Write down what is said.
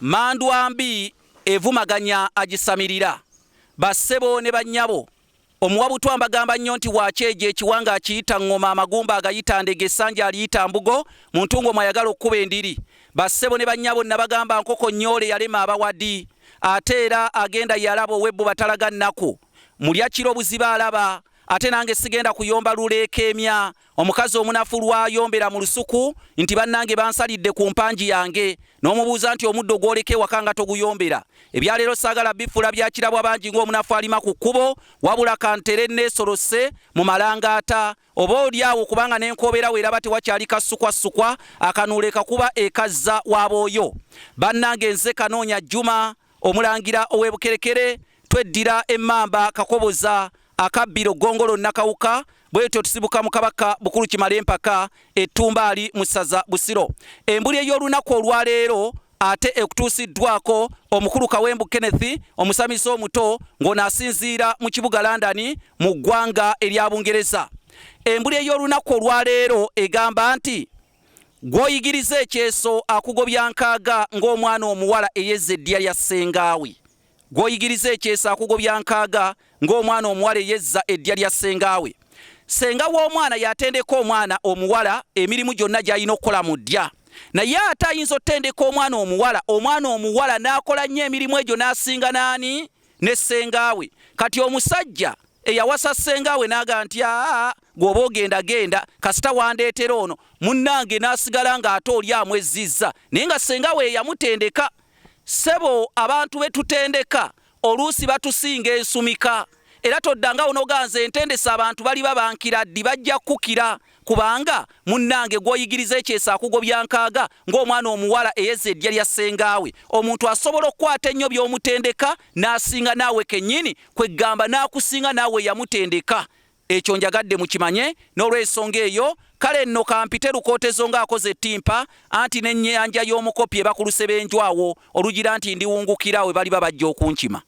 mandwa mbi evumaganya agisamirira bassebo ne bannyabo omuwabutwa mbagamba nnyo nti wakyeje ekiwanga akiyita ngoma amagumba agayita ndege essanja aliyita mbugo mu ntungo mwayagala okkuba endiri bassebo ne bannyabo nabagamba nkoko nnyole yalema abawadi ate era agenda yalaba owebbo batalaga nnaku mulya kiro buziba alaba ate nange sigenda kuyomba luleekemya omukazi omunafu lwayombera mu lusuku nti bannange bansalidde ku mpanji yange n'omubuuza nti omuddo gwoleke wakanga toguyombera ebyaleero saagala bifula byakirabwa bangi ng'omunafu alima ku kkubo wabula kantere neesolose mu malangaata oba olyawo kubanga n'enkobeera weeraba tewakyali kasukwasukwa akanuule kakuba ekazza wabooyo bannange nze Kanoonya Juma omulangira ow'ebukerekere tweddira emmamba kakoboza akabbiro gongolo nakawuka bwetyo tusibuka mu kabaka bukulu kimale empaka ettumbaali mu ssaza Busiro embuli ey'olunaku olwaleero ate ekutuusiddwako omukulu Kawembu Kenneth omusamiso omuto ng'onaasinziira mu kibuga London mu ggwanga erya Bungereza embuli ey'olunaku olwaleero egamba nti Gwoyigiriza Ekyeso akugobya Nkaaga ng'omwana omuwala eyezza eddya lya ssengaawe Gwoyigiriza Ekyeso akugobya Nkaaga ng'omwana omuwala eyezza eddya lya ssengaawe senga w'omwana yatendeka omwana omuwala emirimu gyonna gy'alina okukola mu ddya naye ate ayinza otendeka omwana omuwala n'akola nnyo emirimu egyo n'asinga n'ani ne ssengaawe kati omusajja eyawasa ssengaawe n'aga nti gwoba ogenda kasita wandeetera ono munnange n'asigala ng'ate oli amwezzizza naye nga ssengaawe yamutendeka sebo abantu betutendeka oluusi batusinga ensumika era toddanga onoganze entendesa abantu bali babankira ddi bajja kukira kubanga munnange Gwoyigiriza Ekyeso akugobya Nkaaga ng'omwana omuwala eyezza eddya lya ssengaawe omuntu asobola okukwata ennyo by'omutendeka n'asinga naawe kennyini kweggamba n'akusinga naawe yamutendeka ekyo njagadde mukimanye n'olw'ensonga eyo kale nno kampite lukootezo ng'akoze ettimpa anti n'ennyanja y'omukopi ebakuluse benjwawo olugira nti ndiwungukira we bali babajja okunkima